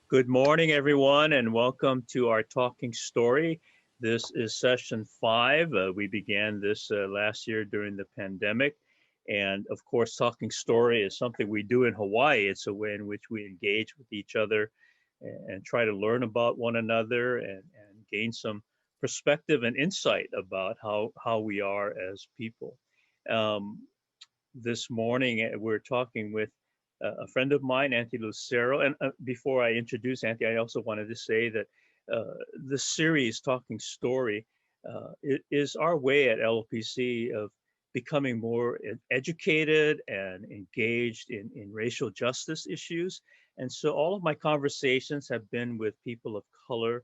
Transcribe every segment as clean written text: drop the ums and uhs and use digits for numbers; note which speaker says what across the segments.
Speaker 1: Good morning, everyone, and welcome to our talking story. This is session five. We began this last year during the pandemic. And of course, talking story is something we do in Hawaii. It's a way in which we engage with each other and try to learn about one another and gain some perspective and insight about how we are as people. Um, this morning. We're talking with a friend of mine, Auntie Lucero. And before I introduce Auntie, I also wanted to say that the series Talking Story is our way at LPC of becoming more educated and engaged in racial justice issues. And so all of my conversations have been with people of color.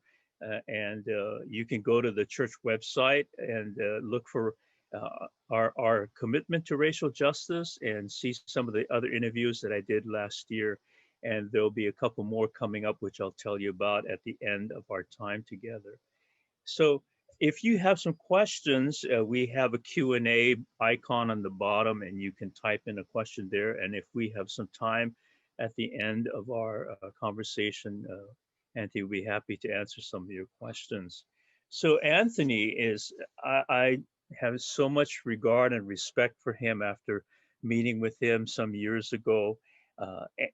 Speaker 1: And you can go to the church website and look for our commitment to racial justice and see some of the other interviews that I did last year. And there'll be a couple more coming up, which I'll tell you about at the end of our time together. So if you have some questions, we have a Q&A icon on the bottom and you can type in a question there. And if we have some time at the end of our conversation, Anthony will be happy to answer some of your questions. So Anthony I have so much regard and respect for him after meeting with him some years ago.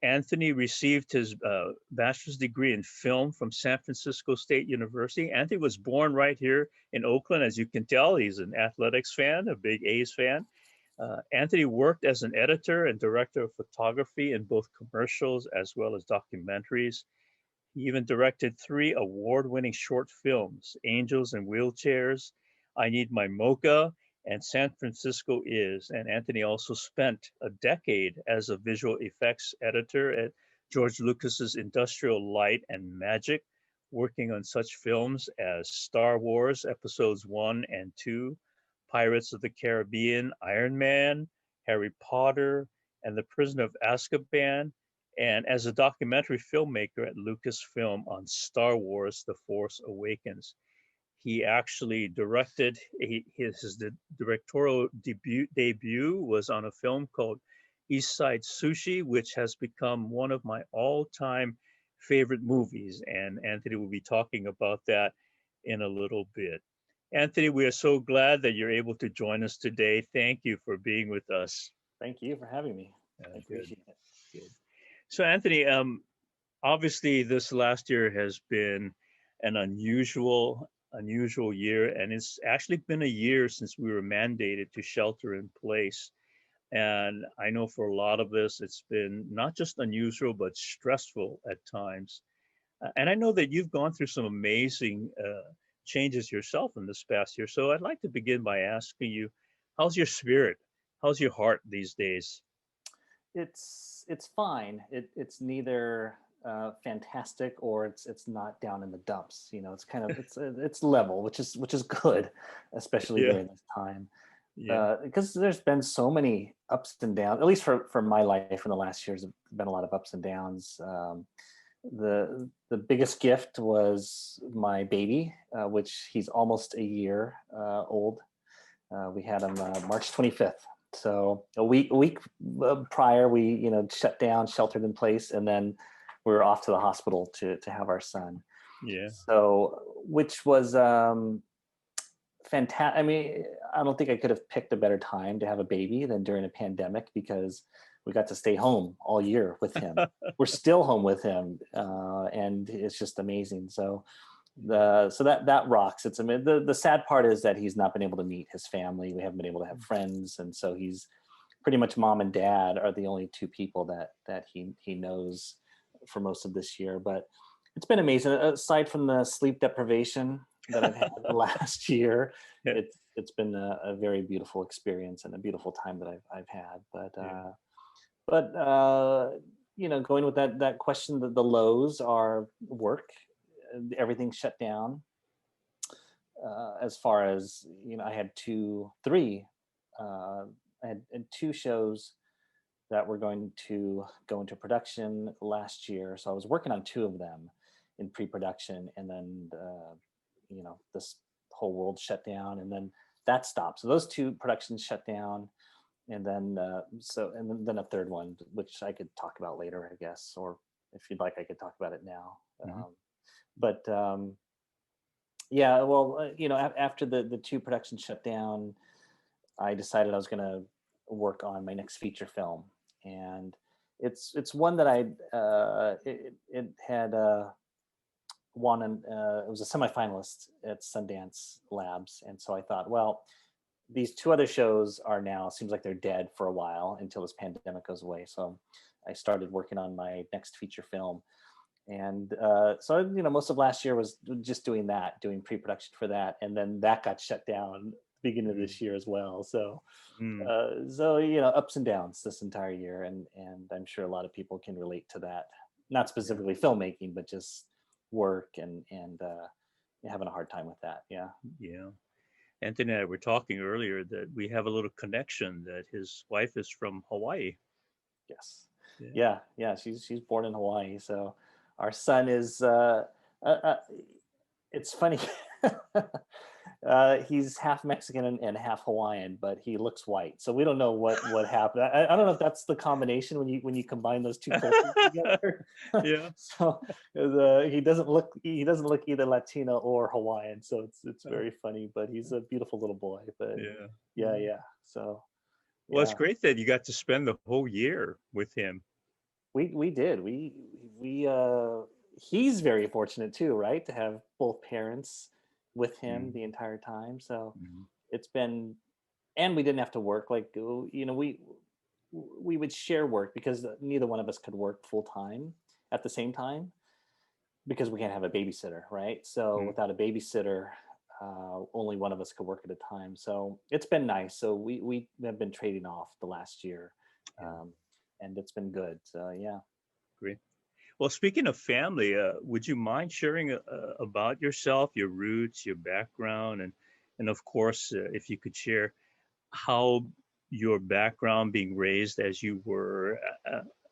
Speaker 1: Anthony received his bachelor's degree in film from San Francisco State University. Anthony was born right here in Oakland. As you can tell, he's an athletics fan, a big A's fan. Anthony worked as an editor and director of photography in both commercials as well as documentaries. He even directed three award-winning short films, Angels in Wheelchairs, I Need My Mocha, and San Francisco Is. And Anthony also spent a decade as a visual effects editor at George Lucas's Industrial Light and Magic, working on such films as Star Wars Episodes 1 and 2, Pirates of the Caribbean, Iron Man, Harry Potter, and The Prisoner of Azkaban, and as a documentary filmmaker at Lucasfilm on Star Wars The Force Awakens. He actually directed his directorial debut was on a film called Side Sushi, which has become one of my all-time favorite movies. And Anthony will be talking about that in a little bit. Anthony, we are so glad that you're able to join us today. Thank you for being with us.
Speaker 2: Thank you for having me. I
Speaker 1: Good,
Speaker 2: appreciate it.
Speaker 1: good. So, Anthony, obviously, this last year has been an unusual year, and it's actually been a year since we were mandated to shelter in place. And I know for a lot of us, it's been not just unusual, but stressful at times. And I know that you've gone through some amazing changes yourself in this past year. So I'd like to begin by asking you, how's your spirit? How's your heart these days?
Speaker 2: It's fine. It's neither fantastic or it's not down in the dumps. You know, it's kind of it's level, which is good, especially
Speaker 1: Yeah,
Speaker 2: during this time.
Speaker 1: yeah,
Speaker 2: Because there's been so many ups and downs. At least for my life in the last years, have been a lot of ups and downs. The biggest gift was my baby, which he's almost a year old. We had him March 25th. So a week prior, we shut down, sheltered in place, and then we were off to the hospital to have our son.
Speaker 1: yeah.
Speaker 2: So which was fantastic. I mean, I don't think I could have picked a better time to have a baby than during a pandemic because we got to stay home all year with him. We're still home with him, and it's just amazing. So that rocks. It's the sad part is that he's not been able to meet his family. We haven't been able to have friends, and so he's pretty much mom and dad are the only two people that he knows for most of this year. But it's been amazing. Aside from the sleep deprivation that I've had the last year,
Speaker 1: Yeah,
Speaker 2: it's been a very beautiful experience and a beautiful time that I've had.
Speaker 1: yeah,
Speaker 2: But going with that question, the lows are work. Everything shut down. As far as I had three. I had two shows that were going to go into production last year. So I was working on two of them in pre-production, and then this whole world shut down, and then that stopped. So those two productions shut down, and then then a third one, which I could talk about later, I guess, or if you'd like, I could talk about it now.
Speaker 1: Mhm.
Speaker 2: But yeah, well, after the two productions shut down, I decided I was going to work on my next feature film, and it's one that it had won an it was a semifinalist at Sundance Labs, and so I thought, well, these two other shows are now seems like they're dead for a while until this pandemic goes away. So I started working on my next feature film, and so most of last year was just doing that, doing pre-production for that, and then that got shut down beginning of
Speaker 1: Mm.
Speaker 2: this year as well. So
Speaker 1: Mm.
Speaker 2: ups and downs this entire year, and I'm sure a lot of people can relate to that. Not
Speaker 1: Yeah.
Speaker 2: specifically filmmaking, but just work and having a hard time with that. Yeah.
Speaker 1: Yeah. Anthony and I were talking earlier that we have a little connection that his wife is from Hawaii.
Speaker 2: Yes.
Speaker 1: Yeah.
Speaker 2: Yeah. She's born in Hawaii, so our son is. Uh, uh, it's funny. He's half Mexican and half Hawaiian, but he looks white. So we don't know what happened. I don't know if that's the combination when you combine those two cultures together.
Speaker 1: Yeah.
Speaker 2: So he doesn't look either Latino or Hawaiian. So it's
Speaker 1: Uh,
Speaker 2: very funny. But he's a beautiful little boy. But
Speaker 1: yeah.
Speaker 2: yeah,
Speaker 1: Yeah.
Speaker 2: yeah. So
Speaker 1: Well, it's
Speaker 2: yeah,
Speaker 1: great that you got to spend the whole year with him.
Speaker 2: we did we he's very fortunate too, right, to have both parents with him the
Speaker 1: Mhm.
Speaker 2: entire time. So
Speaker 1: Mhm.
Speaker 2: it's been, and we didn't have to work like we would share work because neither one of us could work full time at the same time because we can't have a babysitter, right? So
Speaker 1: Mhm.
Speaker 2: without a babysitter, only one of us could work at a time. So it's been nice. So we have been trading off the last year,
Speaker 1: Yeah.
Speaker 2: um, and it's been good. So yeah.
Speaker 1: Great. Well, speaking of family, would you mind sharing about yourself, your roots, your background, and of course, if you could share how your background being raised as you were,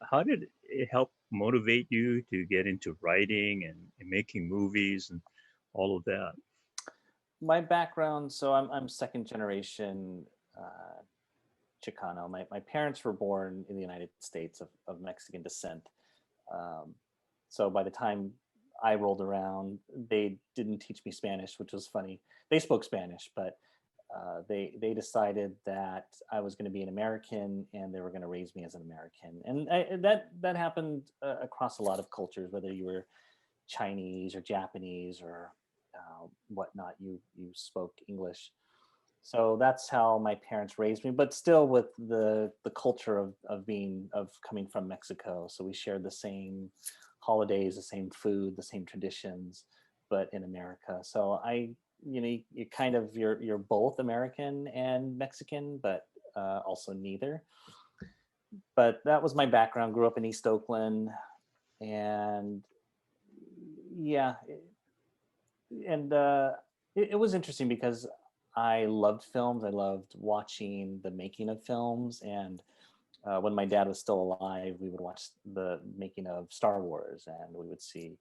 Speaker 1: how did it help motivate you to get into writing and making movies and all of that?
Speaker 2: My background, so I'm second generation uh, Chicano. My parents were born in the United States of Mexican descent. Um, so by the time I rolled around, they didn't teach me Spanish, which was funny. They spoke Spanish, but they decided that I was going to be an American and they were going to raise me as an American. And that happened across a lot of cultures, whether you were Chinese or Japanese or whatnot. You spoke English. So that's how my parents raised me, but still with the culture of coming from Mexico. So we shared the same holidays, the same food, the same traditions, but in America. So you kind of you're both American and Mexican, but also neither. But that was my background. Grew up in East Oakland, and yeah, and it was interesting because I loved films. I loved watching the making of films, and when my dad was still alive, we would watch the making of Star Wars, and we would see,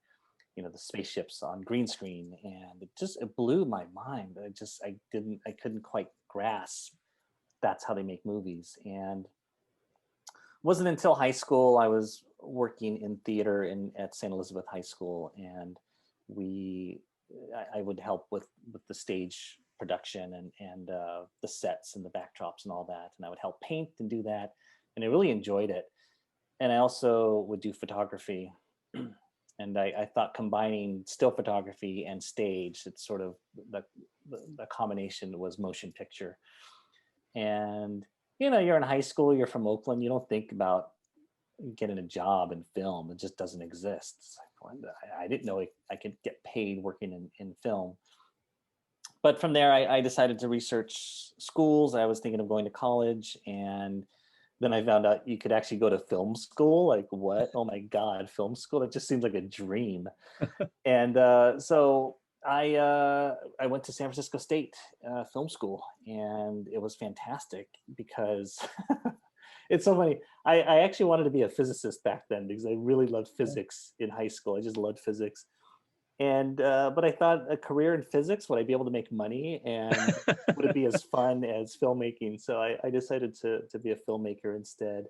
Speaker 2: the spaceships on green screen, and it blew my mind. I couldn't quite grasp that's how they make movies, and wasn't until high school I was working in theater at St. Elizabeth High School, and we I would help with the stage production and the sets and the backdrops and all that, and I would help paint and do that, and I really enjoyed it. And I also would do photography, and I thought combining still photography and stage, it's sort of the combination was motion picture. And you're in high school, you're from Oakland, you don't think about getting a job in film. It just doesn't exist. It's like, I didn't know I could get paid working in film. But from there, I decided to research schools. I was thinking of going to college, and then I found out you could actually go to film school. Like, what? Oh my God, film school? It just seems like a dream. And so I went to San Francisco State Film School, and it was fantastic because it's so funny. I actually wanted to be a physicist back then because I really loved physics in high school. I just loved physics. And but I thought a career in physics, would I be able to make money, and would it be as fun as filmmaking? So I decided to be a filmmaker instead.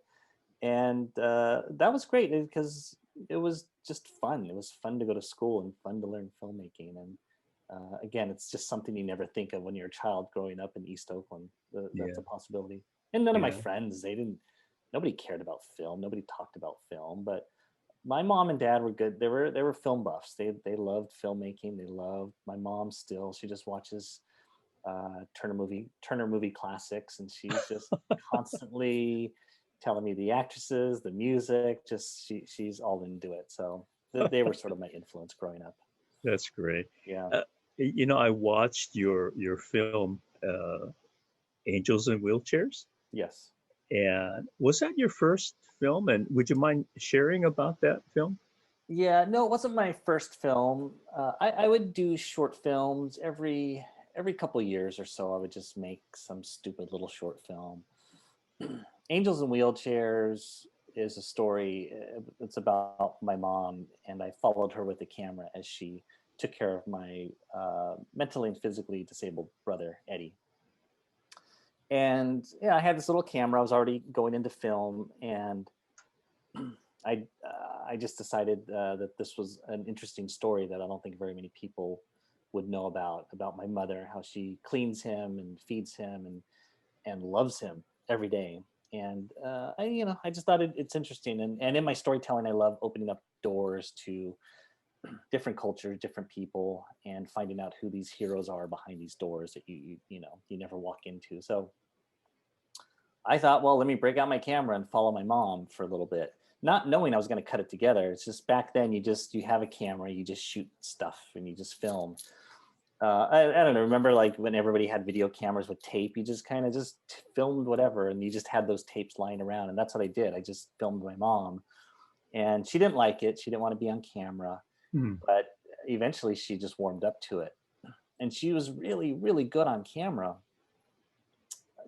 Speaker 2: And that was great because it was just fun. It was fun to go to school and fun to learn filmmaking. And again, it's just something you never think of when you're a child growing up in East Oakland. That's
Speaker 1: Yeah.
Speaker 2: a possibility. And none of my
Speaker 1: Yeah.
Speaker 2: friends, nobody cared about film. Nobody talked about film, but my mom and dad were good. They were film buffs. They loved filmmaking. They loved my mom still. She just watches Turner movie classics, and she's just constantly telling me the actresses, the music. Just she's all into it. So they were sort of my influence growing up.
Speaker 1: That's great.
Speaker 2: Yeah.
Speaker 1: I watched your film, Angels in Wheelchairs.
Speaker 2: Yes.
Speaker 1: And was that your first film? And would you mind sharing about that film?
Speaker 2: Yeah. No, it wasn't my first film. I would do short films every couple years or so. I would just make some stupid little short film. Angels in Wheelchairs is a story. It's about my mom, and I followed her with the camera as she took care of my mentally and physically disabled brother, Eddie. And yeah, I had this little camera. I was already going into film, and I just decided that this was an interesting story that I don't think very many people would know about my mother, how she cleans him and feeds him and loves him every day. And I just thought it's interesting. And in my storytelling, I love opening up doors to different cultures, different people, and finding out who these heroes are behind these doors that you never walk into. So I thought, well, let me break out my camera and follow my mom for a little bit, not knowing I was going to cut it together. It's just back then you have a camera, you just shoot stuff and you just film. I don't know. Remember, like when everybody had video cameras with tape, you just kind of just filmed whatever, and you just had those tapes lying around, and that's what I did. I just filmed my mom, and she didn't like it. She didn't want to be on camera,
Speaker 1: Hmm.
Speaker 2: but eventually she just warmed up to it, and she was really, really good on camera.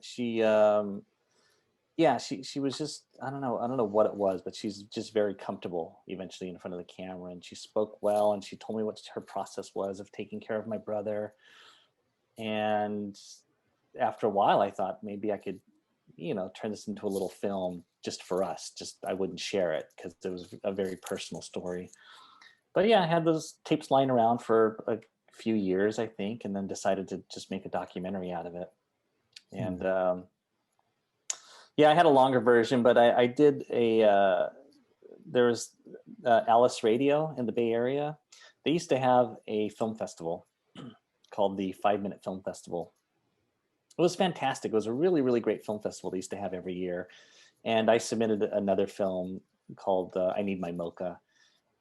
Speaker 2: She yeah, she was just, I don't know what it was, but she's just very comfortable eventually in front of the camera, and she spoke well, and she told me what her process was of taking care of my brother. And after a while I thought maybe I could turn this into a little film just for us. Just I wouldn't share it because it was a very personal story. But yeah, I had those tapes lying around for a few years, I think, and then decided to just make a documentary out of it. And
Speaker 1: Hmm.
Speaker 2: yeah, I had a longer version, but I did there was Alice Radio in the Bay Area. They used to have a film festival called the 5 Minute Film Festival. It was fantastic. It was a really, really great film festival they used to have every year. And I submitted another film called I Need My Mocha,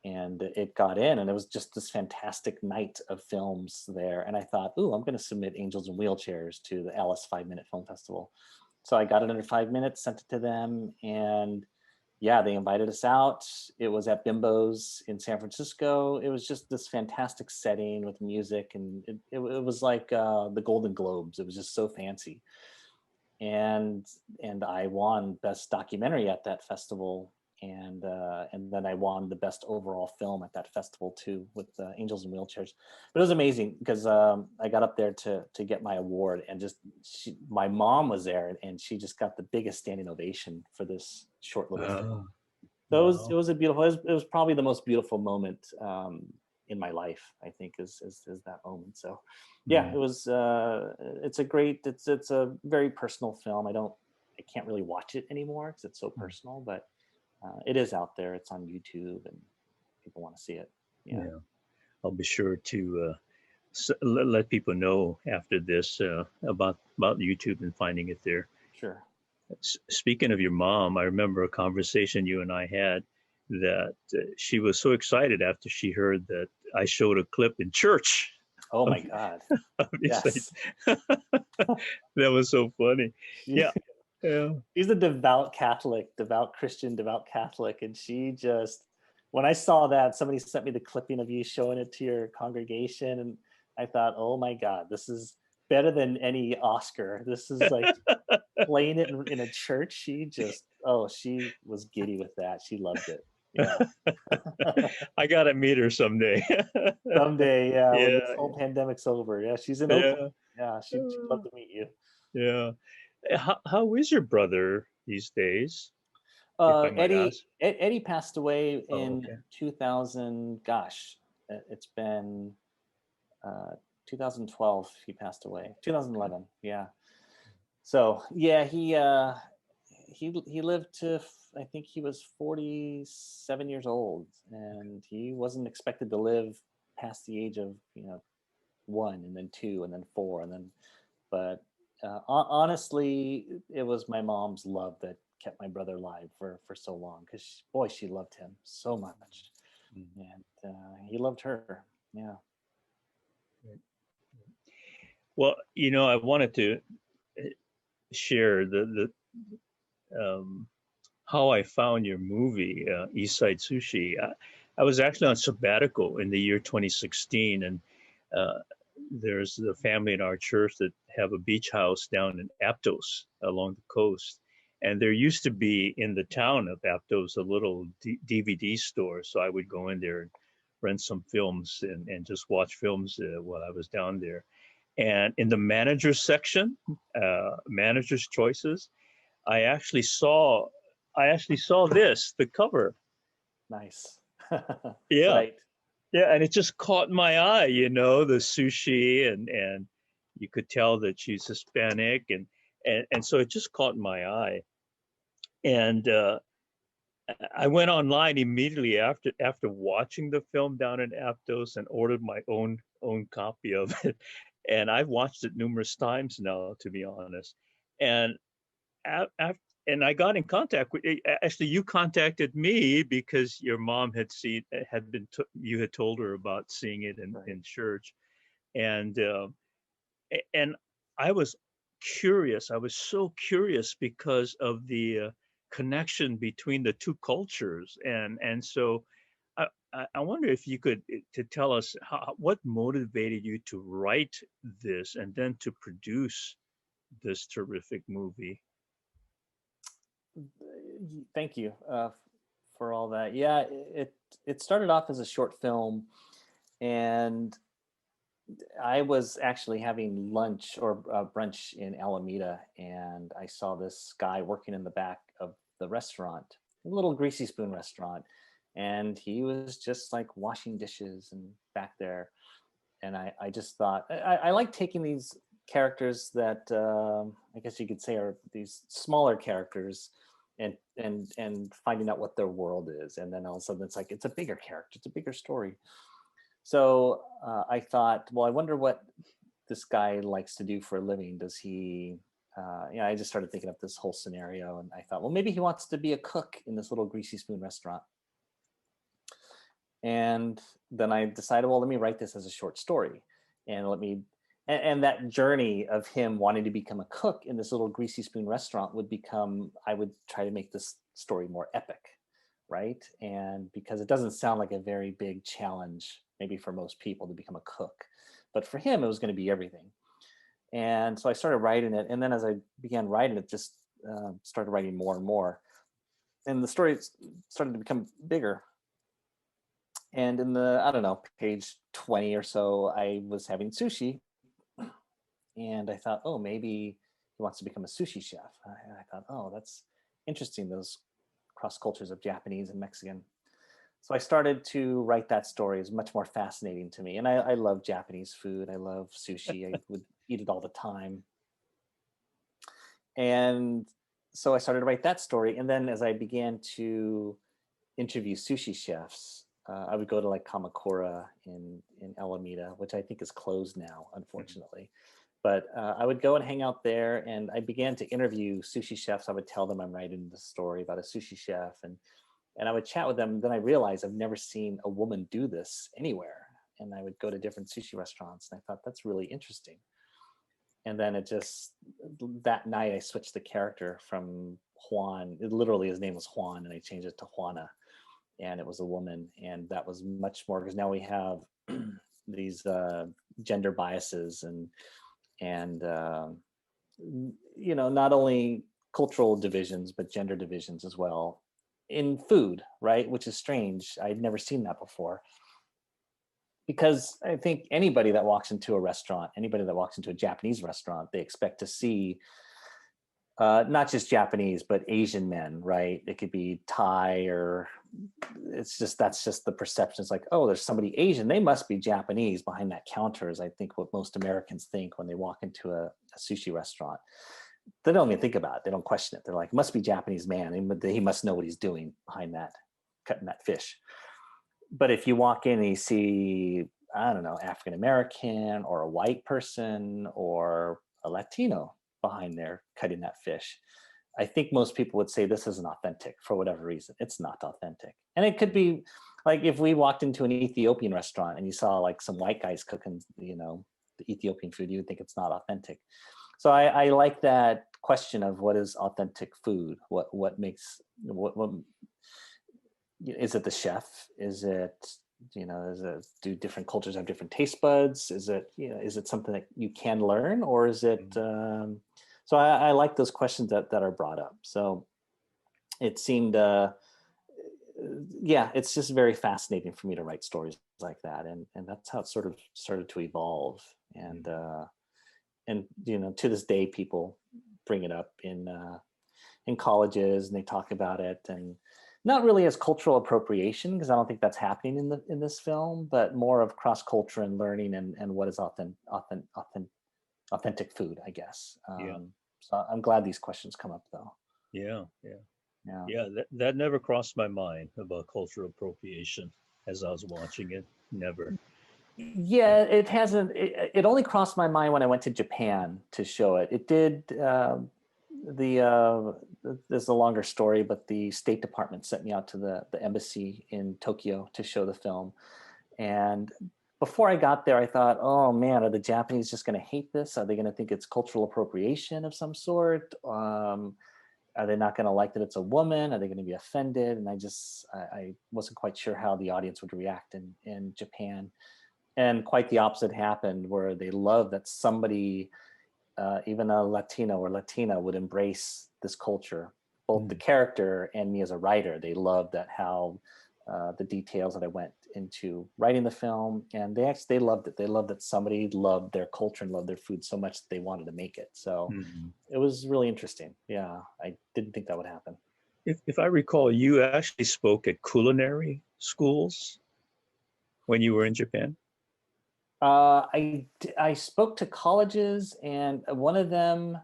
Speaker 2: and it got in, and it was just this fantastic night of films there. And I thought, ooh, I'm going to submit Angels in Wheelchairs to the Alice 5 Minute Film Festival. So I got it under 5 minutes, sent it to them, and yeah, they invited us out. It was at Bimbo's in San Francisco. It was just this fantastic setting with music, and it was like the Golden Globes. It was just so fancy, and I won best documentary at that festival, and then I won the best overall film at that festival too with Angels in Wheelchairs. But it was amazing because I got up there to get my award, and just my mom was there, and she just got the biggest standing ovation for this short little film.
Speaker 1: Oh,
Speaker 2: So it
Speaker 1: wow.
Speaker 2: was a beautiful. It was probably the most beautiful moment in my life. I think is that moment. So yeah,
Speaker 1: Hmm.
Speaker 2: it was. It's a great. It's a very personal film. I can't really watch it anymore because it's so personal. But it is out there. It's on YouTube, and people want to see it. Yeah,
Speaker 1: Yeah, I'll be sure to let people know after this about YouTube and finding it there.
Speaker 2: sure.
Speaker 1: Speaking of your mom, I remember a conversation you and I had that she was so excited after she heard that I showed a clip in church
Speaker 2: Oh
Speaker 1: of,
Speaker 2: my God.
Speaker 1: of you saying,
Speaker 2: Yes.
Speaker 1: that was so funny.
Speaker 2: She,
Speaker 1: Yeah, yeah.
Speaker 2: she's a devout Catholic, devout Christian, devout Catholic, and she just, when I saw that, somebody sent me the clipping of you showing it to your congregation, and I thought, oh my God, this is better than any Oscar. This is like playing it in a church. She was giddy with that. She loved it. Yeah.
Speaker 1: I gotta meet her someday.
Speaker 2: Someday, yeah, when this
Speaker 1: Yeah,
Speaker 2: whole pandemic's over. Yeah, she's in Oakland.
Speaker 1: yeah,
Speaker 2: Yeah, she'd love to meet you.
Speaker 1: yeah. How is your brother these days? if I might ask?
Speaker 2: Eddie passed away
Speaker 1: Oh,
Speaker 2: in
Speaker 1: okay.
Speaker 2: 2000. Gosh, it's been 2012. He passed away.
Speaker 1: Okay.
Speaker 2: 2011. Yeah. So yeah, he lived to I think he was 47 years old, and he wasn't expected to live past the age of 1 and then 2 and then 4 and then but honestly, it was my mom's love that kept my brother alive for so long, because boy, she loved him so much,
Speaker 1: Mm.
Speaker 2: and he loved her. Yeah.
Speaker 1: Right. Well, I wanted to share how I found your movie, East Side Sushi. I was actually on sabbatical in the year 2016, and uh, there's the family in our church that have a beach house down in Aptos along the coast. And there used to be in the town of Aptos a little DVD store. So I would go in there and rent some films and just watch films while I was down there. And in the manager's section, manager's choices, I actually saw this, the cover.
Speaker 2: Nice.
Speaker 1: Yeah.
Speaker 2: Right.
Speaker 1: Yeah, and it just caught my eye, the sushi and you could tell that she's Hispanic and so it just caught my eye. And I went online immediately after watching the film down in Aptos and ordered my own copy of it. And I've watched it numerous times now, to be honest. And after, and I got in contact with actually you contacted me because your mom you had told her about seeing it
Speaker 2: Right.
Speaker 1: in church, and and I was curious. I was so curious because of the connection between the two cultures, and so I wonder if you could to tell us what motivated you to write this and then to produce this terrific movie.
Speaker 2: Thank you for all that. Yeah, it started off as a short film, and I was actually having lunch or brunch in Alameda, and I saw this guy working in the back of the restaurant, a little greasy spoon restaurant, and he was just like washing dishes and back there. And I just thought I like taking these characters that I guess you could say are these smaller characters, and finding out what their world is, and then all of a sudden it's like it's a bigger character, it's a bigger story. So I thought, well, I wonder what this guy likes to do for a living. Does he? I just started thinking of this whole scenario, and I thought, well, maybe he wants to be a cook in this little greasy spoon restaurant. And then I decided, well, let me write this as a short story, and and that journey of him wanting to become a cook in this little greasy spoon restaurant I would try to make this story more epic, right? And because it doesn't sound like a very big challenge, maybe for most people, to become a cook, but for him, it was going to be everything. And so I started writing it, and then as I began writing it, just started writing more and more, and the story started to become bigger. And in the, I don't know, page 20 or so, I was having sushi, and I thought, oh, maybe he wants to become a sushi chef. And I thought, oh, that's interesting, those cross cultures of Japanese and Mexican. So I started to write that story. It's much more fascinating to me. And I love Japanese food. I love sushi. I would eat it all the time. And so I started to write that story. And then as I began to interview sushi chefs, I would go to like Kamakura in Alameda, which I think is closed now, unfortunately. But I would go and hang out there, and I began to interview sushi chefs. I would tell them I'm writing the story about a sushi chef, and I would chat with them. Then I realized I've never seen a woman do this anywhere. And I would go to different sushi restaurants, and I thought that's really interesting. And then that night I switched the character from Juan. Literally his name was Juan, and I changed it to Juana, and it was a woman. And that was much more, because now we have these gender biases and not only cultural divisions but gender divisions as well in food, right? Which is strange. I'd never seen that before, because I think anybody that walks into a restaurant, anybody that walks into a Japanese restaurant, they expect to see Not just Japanese, but Asian men, right? It could be Thai, or that's just the perception. It's like, oh, there's somebody Asian, they must be Japanese behind that counter, is I think what most Americans think when they walk into a sushi restaurant. They don't even think about it. They don't question it. They're like, must be Japanese man. He must know what he's doing behind that, cutting that fish. But if you walk in and you see, I don't know, African American or a white person or a Latino behind there cutting that fish, I think most people would say this isn't authentic for whatever reason. It's not authentic. And it could be like if we walked into an Ethiopian restaurant and you saw like some white guys cooking, the Ethiopian food, you would think it's not authentic. So I like that question of what is authentic food? What makes what is it the chef? Is it do different cultures have different taste buds? Is it something that you can learn, or is it? So I like those questions that are brought up. So it seemed, it's just very fascinating for me to write stories like that, and that's how it sort of started to evolve. And to this day, people bring it up in colleges, and they talk about it, and not really as cultural appropriation, because I don't think that's happening in this film, but more of cross culture and learning, and what is authentic food, I guess. So I'm glad these questions come up, though.
Speaker 1: Yeah. That never crossed my mind about cultural appropriation as I was watching it. Never.
Speaker 2: Yeah, it hasn't. It only crossed my mind when I went to Japan to show it. It did. There's a longer story, but the State Department sent me out to the embassy in Tokyo to show the film. And before I got there, I thought, oh man, are the Japanese just going to hate this? Are they going to think it's cultural appropriation of some sort? Are they not going to like that it's a woman? Are they going to be offended? And I wasn't quite sure how the audience would react in Japan. And quite the opposite happened, where they loved that somebody, even a Latino or Latina, would embrace this culture. Both the character and me as a writer, they loved that, how the details that I went into writing the film, and they loved it. They loved that somebody loved their culture and loved their food so much that they wanted to make it. So it was really interesting. Yeah, I didn't think that would happen.
Speaker 1: If I recall, you actually spoke at culinary schools when you were in Japan.
Speaker 2: I spoke to colleges, and one of them,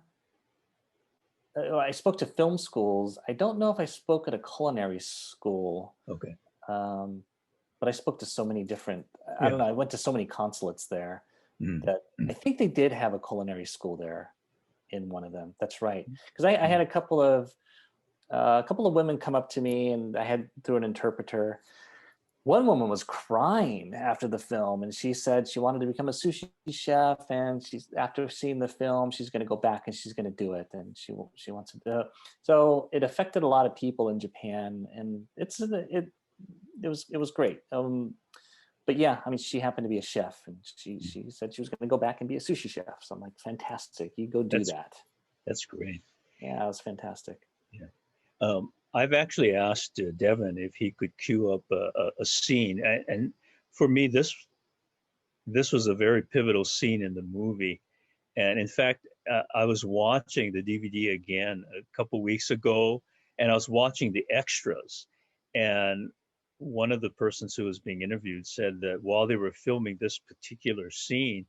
Speaker 2: I spoke to film schools. I don't know if I spoke at a culinary school.
Speaker 1: Okay.
Speaker 2: But I spoke to so many different. I don't know. I went to so many consulates there that I think they did have a culinary school there in one of them. That's right. Because I had a couple of women come up to me, and I had through an interpreter. One woman was crying after the film, and she said she wanted to become a sushi chef, and after seeing the film, she's going to go back and she's going to do it, and she wants to do it. So it affected a lot of people in Japan, and it was great. But yeah, I mean, she happened to be a chef, and she said she was going to go back and be a sushi chef. So I'm like, fantastic, you go do that.
Speaker 1: That's great.
Speaker 2: Yeah, it was fantastic.
Speaker 1: Yeah. I've actually asked Devin if he could cue up a scene, and for me, this was a very pivotal scene in the movie. And in fact, I was watching the DVD again a couple weeks ago, and I was watching the extras, and one of the persons who was being interviewed said that while they were filming this particular scene,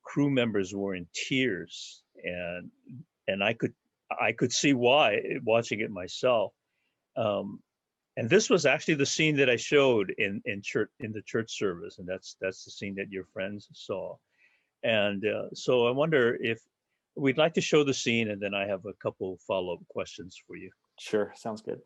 Speaker 1: crew members were in tears, and I could see why watching it myself. Um, and this was actually the scene that I showed in church, in the church service, and that's the scene that your friends saw. And so I wonder if we'd like to show the scene, and then I have a couple follow-up questions for you.
Speaker 2: Sure, sounds good.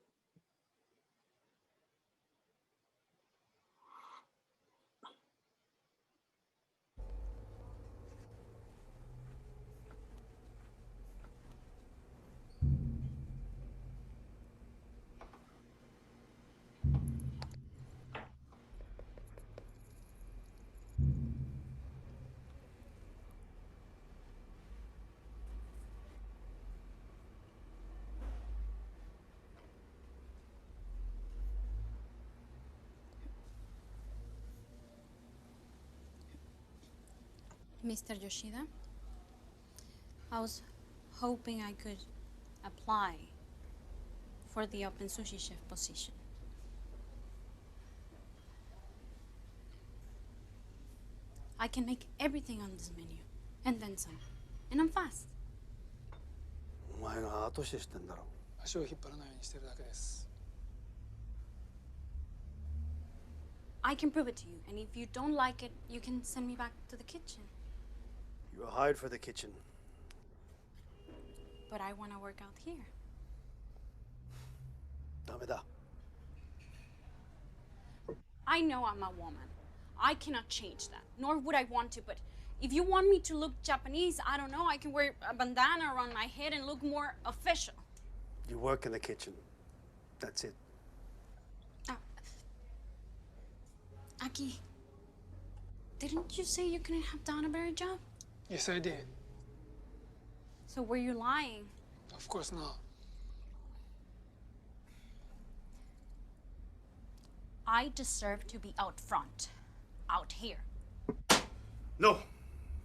Speaker 3: Mr. Yoshida, I was hoping I could apply for the open sushi chef position. I can make everything on this menu, and then some. And I'm fast.
Speaker 4: お前が後押ししてんだろ。
Speaker 5: 足を引っ張らないようにしてるだけです。
Speaker 3: I can prove it to you, and if you don't like it, you can send me back to the kitchen.
Speaker 4: You were hired for the kitchen.
Speaker 3: But I want to work out here.
Speaker 4: ダメだ。
Speaker 3: I know I'm a woman. I cannot change that, nor would I want to, but if you want me to look Japanese, I don't know, I can wear a bandana around my head and look more official.
Speaker 4: You work in the kitchen. That's it.
Speaker 3: Aki, didn't you say you couldn't have done a better job?
Speaker 5: Yes, I did.
Speaker 3: So were you lying?
Speaker 5: Of course not.
Speaker 3: I deserve to be out front, out here.
Speaker 4: No.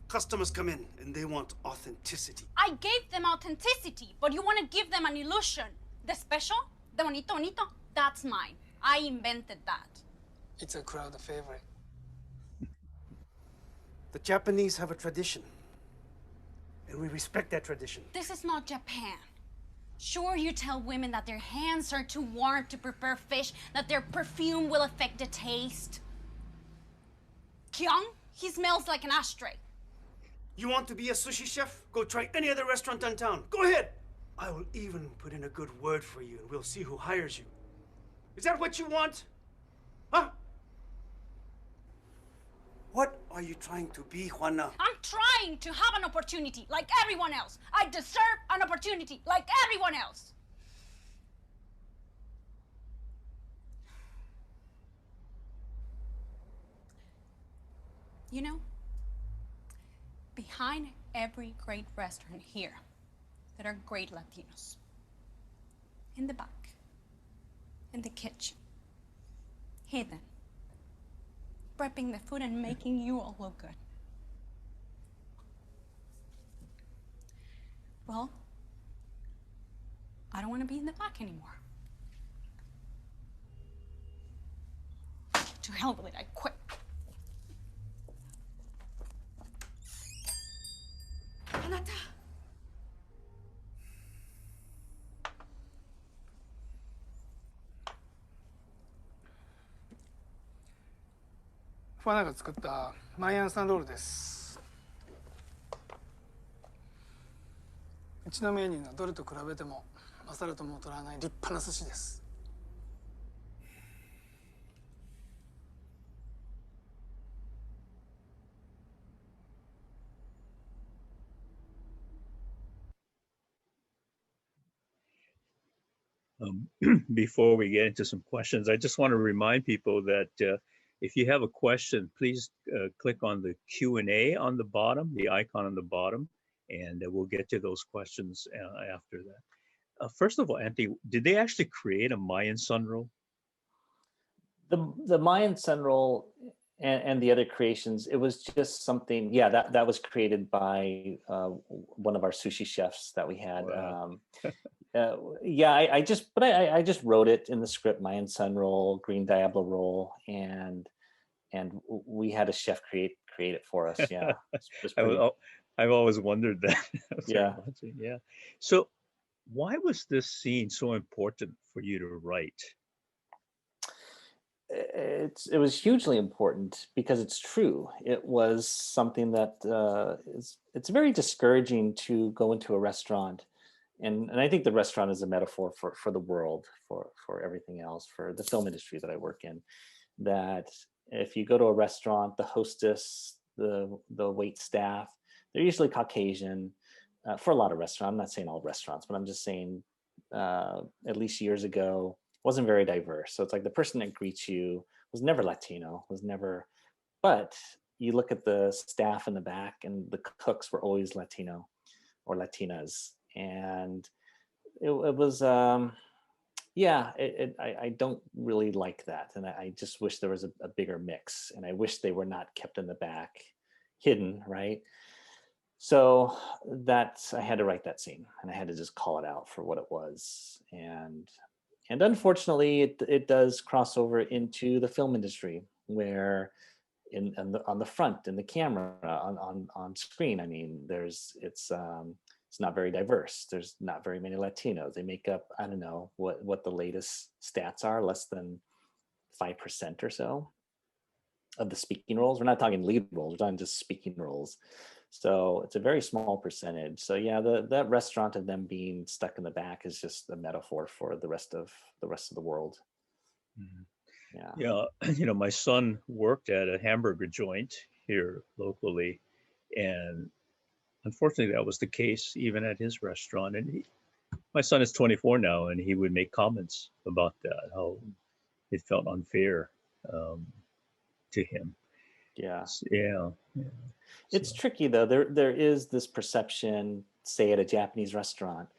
Speaker 4: Customers come in and they want authenticity.
Speaker 3: I gave them authenticity, but you want to give them an illusion. The special, the bonito bonito, that's mine. I invented that.
Speaker 5: It's a crowd favorite.
Speaker 4: The Japanese have a tradition. And we respect that tradition.
Speaker 3: This is not Japan. Sure, you tell women that their hands are too warm to prepare fish, that their perfume will affect the taste. Kyung, he smells like an ashtray.
Speaker 4: You want to be a sushi chef? Go try any other restaurant in town. Go ahead. I will even put in a good word for you and we'll see who hires you. Is that what you want? Huh? What are you trying to be, Juana?
Speaker 3: I'm trying to have an opportunity like everyone else. I deserve an opportunity like everyone else. You know, behind every great restaurant here, there are great Latinos. In the back, in the kitchen, hidden, prepping the food and making you all look good. Well, I don't want to be in the back anymore. To hell with it, I quit. Anata.
Speaker 5: ファナが作ったマイアンサンロールです。うちのメニューのどれと比べても勝るとも劣らない立派な寿司です。
Speaker 1: Before we get into some questions, I just want to remind people that if you have a question, please click on the Q&A on the bottom, the icon on the bottom, and we'll get to those questions after that. First of all, Anthony, did they actually create a Mayan sun roll?
Speaker 2: The Mayan sun roll and the other creations, it was just something, yeah, that was created by one of our sushi chefs that we had.
Speaker 1: Wow.
Speaker 2: Yeah, I just wrote it in the script, Mayan sun roll, green diablo roll, and we had a chef create it for us. Yeah.
Speaker 1: I've always wondered that.
Speaker 2: Yeah.
Speaker 1: Yeah. So why was this scene so important for you to write?
Speaker 2: It was hugely important because it's true. It was something that it's very discouraging to go into a restaurant, and I think the restaurant is a metaphor for the world, for everything else, for the film industry that I work in. That if you go to a restaurant, the hostess, the wait staff, they're usually Caucasian. For a lot of restaurants, I'm not saying all restaurants, but I'm just saying at least years ago, wasn't very diverse. So it's like the person that greets you was never Latino, but you look at the staff in the back and the cooks were always Latino or Latinas. And it was, yeah, I don't really like that. And I just wish there was a bigger mix, and I wish they were not kept in the back, hidden, right? So I had to write that scene, and I had to just call it out for what it was. And unfortunately, it does cross over into the film industry, where on the front in the camera on screen, I mean, it's not very diverse. There's not very many Latinos. They make up, I don't know what the latest stats are, less than 5% or so of the speaking roles. We're not talking lead roles, we're talking just speaking roles. So it's a very small percentage. So yeah, that restaurant of them being stuck in the back is just a metaphor for the rest of the world.
Speaker 1: Mhm.
Speaker 2: Yeah.
Speaker 1: Yeah, my son worked at a hamburger joint here locally, and unfortunately, that was the case even at his restaurant. And my son is 24 now, and he would make comments about that, how it felt unfair um, to him.
Speaker 2: Yeah.
Speaker 1: Yeah.
Speaker 2: It's
Speaker 1: So,
Speaker 2: tricky though. There is this perception, say at a Japanese restaurant.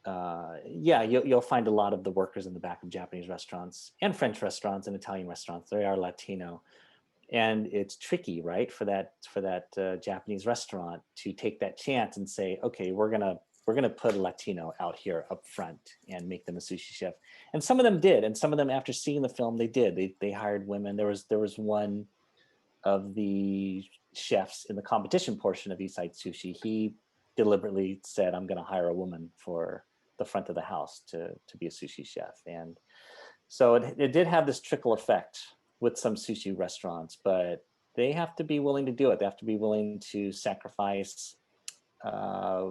Speaker 2: Yeah, you'll find a lot of the workers in the back of Japanese restaurants and French restaurants and Italian restaurants. They are Latino, and it's tricky, right, for that Japanese restaurant to take that chance and say, okay, we're gonna put a Latino out here up front and make them a sushi chef. And some of them did, and some of them, after seeing the film, they did. They hired women. There was one of the chefs in the competition portion of Side Sushi. He deliberately said, I'm going to hire a woman for the front of the house to be a sushi chef. And so it did have this trickle effect with some sushi restaurants, but they have to be willing to do it. They have to be willing to sacrifice, uh,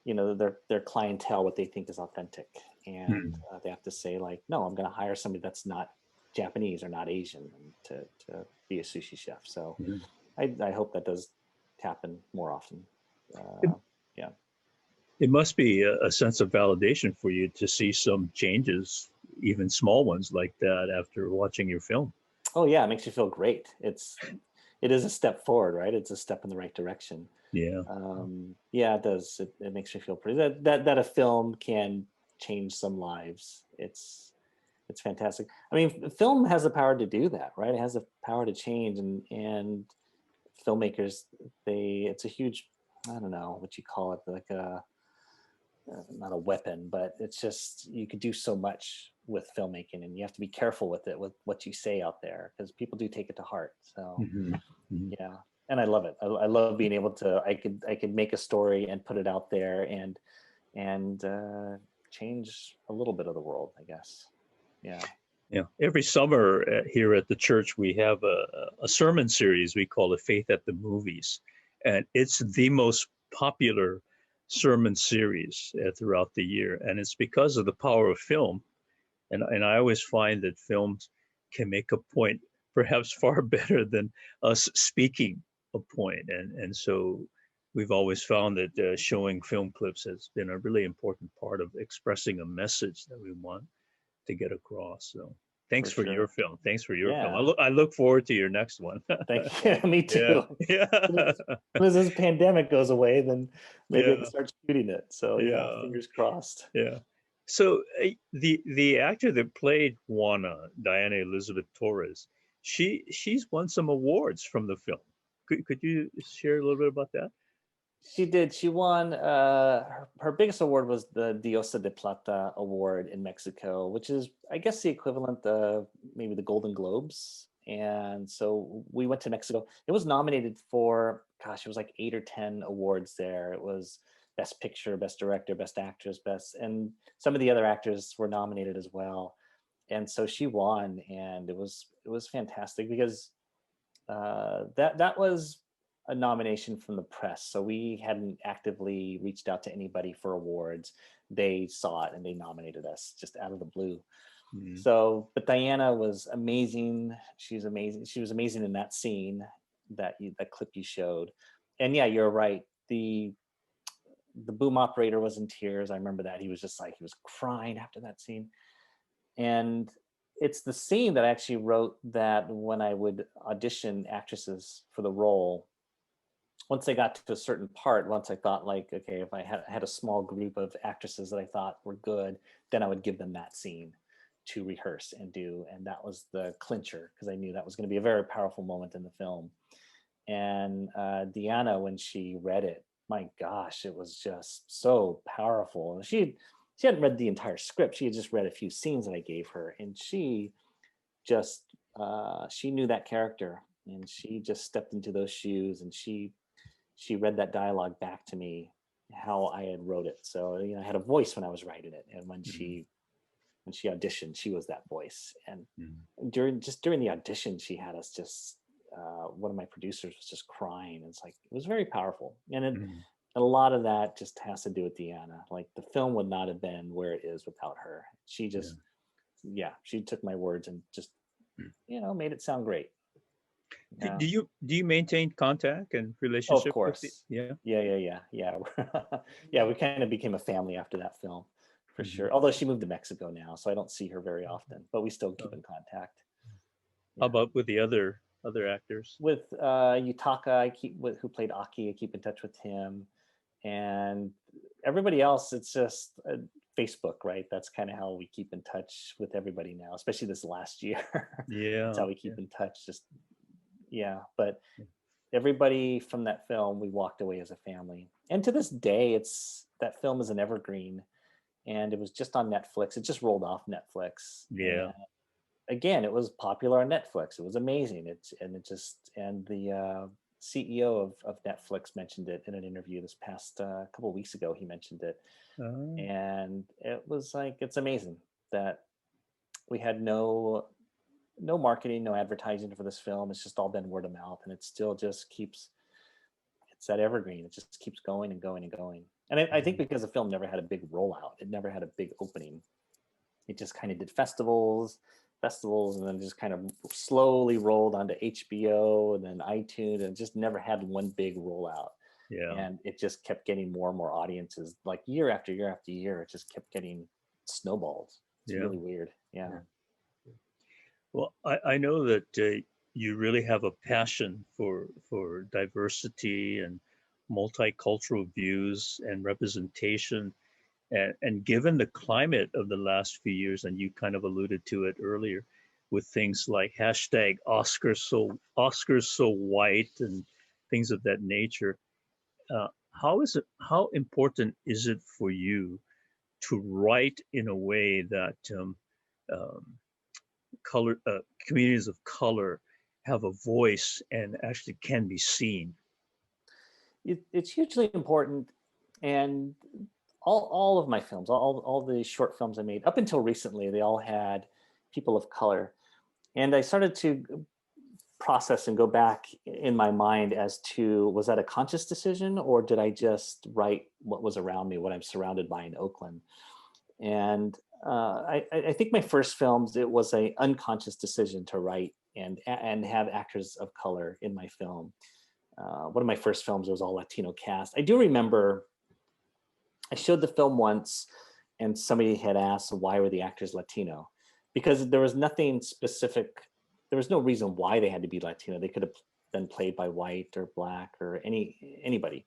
Speaker 2: their clientele, what they think is authentic. And they have to say, like, no, I'm going to hire somebody that's not Japanese or not Asian to be a sushi chef. So
Speaker 1: mhm.
Speaker 2: I hope that does happen more often.
Speaker 1: it,
Speaker 2: Yeah.
Speaker 1: it must be a sense of validation for you to see some changes, even small ones like that, after watching your film.
Speaker 2: Oh yeah, it makes you feel great. It is a step forward, right? It's a step in the right direction.
Speaker 1: Yeah.
Speaker 2: Yeah, it does. It makes me feel pretty that a film can change some lives. It's fantastic. I mean, film has the power to do that, right? It has the power to change, and filmmakers, it's a huge, I don't know what you call it, like not a weapon, but it's just, you could do so much with filmmaking, and you have to be careful with it, with what you say out there, because people do take it to heart. So
Speaker 1: Hmm. Hmm.
Speaker 2: yeah, and I love it. I love being able to, I could make a story and put it out there and change a little bit of the world, I guess. Yeah.
Speaker 1: Yeah. Every summer here at the church, we have a sermon series we call it Faith at the Movies. And it's the most popular sermon series throughout the year. And it's because of the power of film. And I always find that films can make a point perhaps far better than us speaking a point. And so we've always found that showing film clips has been a really important part of expressing a message that we want to get across. So thanks
Speaker 2: For
Speaker 1: for your
Speaker 2: sure.
Speaker 1: film. Thanks for your film.
Speaker 2: Yeah.
Speaker 1: I look forward to your next one.
Speaker 2: Thank you. Me
Speaker 1: Yeah.
Speaker 2: too.
Speaker 1: Yeah.
Speaker 2: As soon as this pandemic goes away, then maybe I can
Speaker 1: Yeah.
Speaker 2: start shooting it. So yeah,
Speaker 1: Yeah.
Speaker 2: fingers crossed.
Speaker 1: Yeah. So the actor that played Juana, Diana Elizabeth Torres, she's won some awards from the film. Could you share a little bit about that?
Speaker 2: She did. She won. Her biggest award was the Diosa de Plata Award in Mexico, which is, I guess, the equivalent of maybe the Golden Globes. And so we went to Mexico. It was nominated for, gosh, it was like 8 or 10 awards there. It was Best Picture, Best Director, Best Actress, and some of the other actors were nominated as well. And so she won, and it was fantastic because that was a nomination from the press. So we hadn't actively reached out to anybody for awards. They saw it and they nominated us just out of the blue.
Speaker 1: Mm.
Speaker 2: So, but Diana was amazing. She's amazing. She was amazing in that scene, that clip you showed. And yeah, you're right. The boom operator was in tears. I remember that. He was just like, he was crying after that scene. And it's the scene that I actually wrote, that when I would audition actresses for the role, once they got to a certain part, once I thought, like, okay, if I had a small group of actresses that I thought were good, then I would give them that scene to rehearse and do. And that was the clincher, because I knew that was going to be a very powerful moment in the film. And Deanna, when she read it, my gosh, it was just so powerful. And she hadn't read the entire script. She had just read a few scenes that I gave her, and she just she knew that character, and she just stepped into those shoes, and she read that dialogue back to me how I had wrote it. So I had a voice when I was writing it, and when she auditioned, she was that voice. And during the audition, she had us just one of my producers was just crying. It's like, it was very powerful. And a lot of that just has to do with Deanna. Like, the film would not have been where it is without her. She just she took my words and just made it sound great.
Speaker 1: Do you maintain contact and relationship?
Speaker 2: Of course.
Speaker 1: Yeah.
Speaker 2: Yeah, we kind of became a family after that film, for sure. Although she moved to Mexico now, so I don't see her very often, but we still keep in contact.
Speaker 1: How about with the other actors?
Speaker 2: With Yutaka, who played Aki, I keep in touch with him. And everybody else, it's just Facebook, right? That's kind of how we keep in touch with everybody now, especially this last year.
Speaker 1: Yeah.
Speaker 2: That's how we keep in touch. But everybody from that film, we walked away as a family. And to this day, that film is an evergreen, and it was just on Netflix. It just rolled off Netflix.
Speaker 1: Yeah.
Speaker 2: And again, it was popular on Netflix. It was amazing. And the CEO of Netflix mentioned it in an interview this past couple of weeks ago. He mentioned it. And it was like, it's amazing that we had no marketing, no advertising for this film. It's just all been word of mouth, and it still just it's that evergreen. It just keeps going and going and going. And I think because the film never had a big rollout, it never had a big opening. It just kind of did festivals, and then just kind of slowly rolled onto HBO and then iTunes, and just never had one big rollout.
Speaker 1: Yeah.
Speaker 2: And it just kept getting more and more audiences, like year after year after year. It just kept getting snowballed. It's really weird. Yeah.
Speaker 1: Well, I know that you really have a passion for diversity and multicultural views and representation. And given the climate of the last few years, and you kind of alluded to it earlier, with things like hashtag Oscars so white and things of that nature, how important is it for you to write in a way that communities of color have a voice and actually can be seen?
Speaker 2: It's hugely important. And all of my films, all the short films I made up until recently, they all had people of color. And I started to process and go back in my mind as to, was that a conscious decision, or did I just write what was around me, what I'm surrounded by in Oakland? And I think my first films, it was an unconscious decision to write and have actors of color in my film. One of my first films was all Latino cast. I do remember I showed the film once, and somebody had asked, why were the actors Latino? Because there was nothing specific. There was no reason why they had to be Latino. They could have been played by white or black or anybody.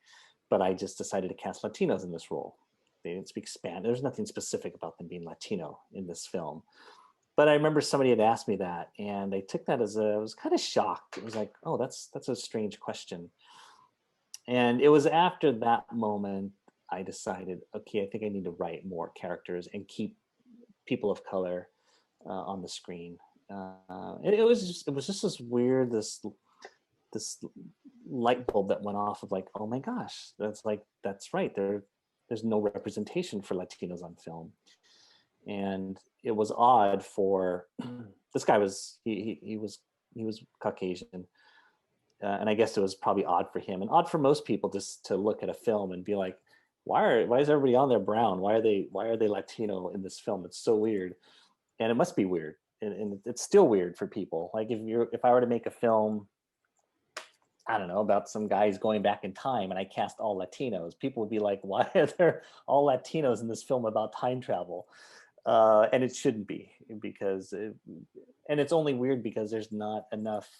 Speaker 2: But I just decided to cast Latinos in this role. They didn't speak Spanish. There's nothing specific about them being Latino in this film. But I remember somebody had asked me that, and I took that I was kind of shocked. It was like, oh, that's a strange question. And it was after that moment I decided, okay, I think I need to write more characters and keep people of color on the screen. And it was just this weird, this light bulb that went off of like, oh my gosh, that's right. There's no representation for Latinos on film. And it was odd for this guy he was Caucasian. And I guess it was probably odd for him and odd for most people just to look at a film and be like, why is everybody on there brown? Why are they Latino in this film? It's so weird. And it must be weird. And it's still weird for people. Like if I were to make a film, I don't know, about some guys going back in time and I cast all Latinos, people would be like, why are there all Latinos in this film about time travel? And it shouldn't be, and it's only weird because there's not enough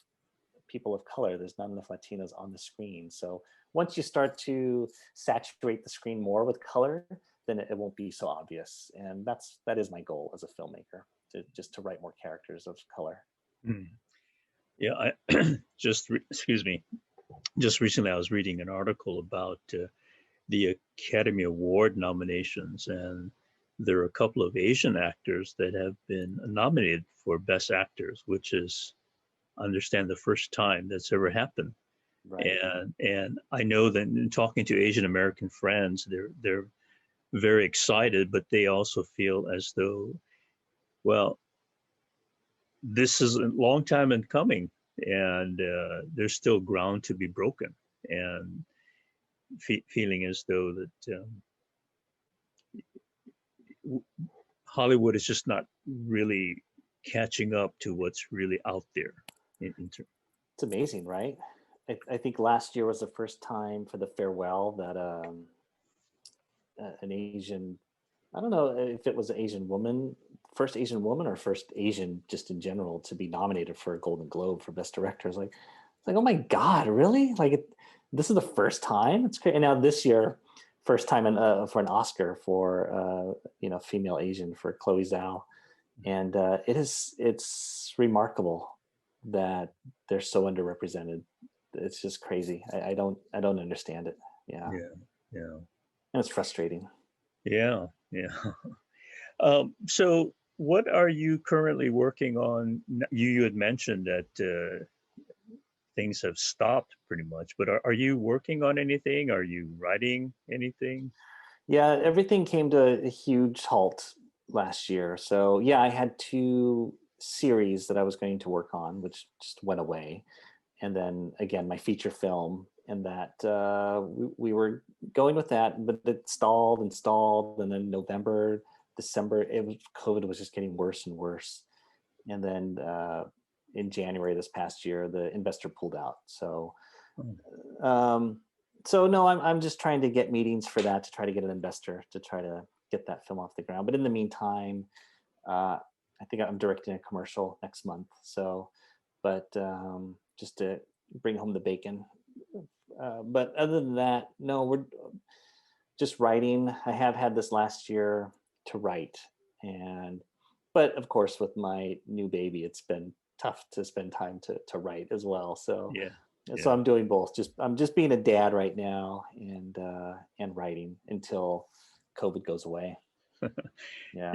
Speaker 2: people of color. There's not enough Latinos on the screen. So once you start to saturate the screen more with color, then it won't be so obvious. And that is my goal as a filmmaker, to write more characters of color.
Speaker 1: Yeah, excuse me. just recently I was reading an article about the Academy Award nominations, and there are a couple of Asian actors that have been nominated for Best Actors, which is, I understand, the first time that's ever happened.
Speaker 2: Right.
Speaker 1: And I know that in talking to Asian American friends, they're very excited, but they also feel as though, well, this is a long time in coming, and there's still ground to be broken, and feeling as though that Hollywood is just not really catching up to what's really out there.
Speaker 2: It's amazing, right? I think last year was the first time for the farewell that an Asian, I don't know if it was an Asian woman, first Asian woman or first Asian just in general to be nominated for a Golden Globe for Best Director. It's like, oh my God, really? This is the first time? It's great. And now this year, first time for an Oscar for female Asian for Chloe Zhao, and it's remarkable that they're so underrepresented. It's just crazy. I don't understand it. Yeah. And it's frustrating.
Speaker 1: Yeah. So what are you currently working on? You had mentioned that things have stopped pretty much, but are you working on anything? Are you writing anything?
Speaker 2: Yeah, everything came to a huge halt last year. So yeah, I had 2 series that I was going to work on, which just went away. And then again, my feature film, and that we were going with that, but it stalled. And then November, December, COVID was just getting worse and worse. And then in January this past year, the investor pulled out. So no, I'm just trying to get meetings for that, to try to get an investor to try to get that film off the ground. But in the meantime, I think I'm directing a commercial next month. So, but just to bring home the bacon. But other than that, no, we're just writing. I have had this last year to write, but of course with my new baby, it's been tough to spend time to write as well. So so I'm doing both. I'm just being a dad right now and writing until COVID goes away. Yeah.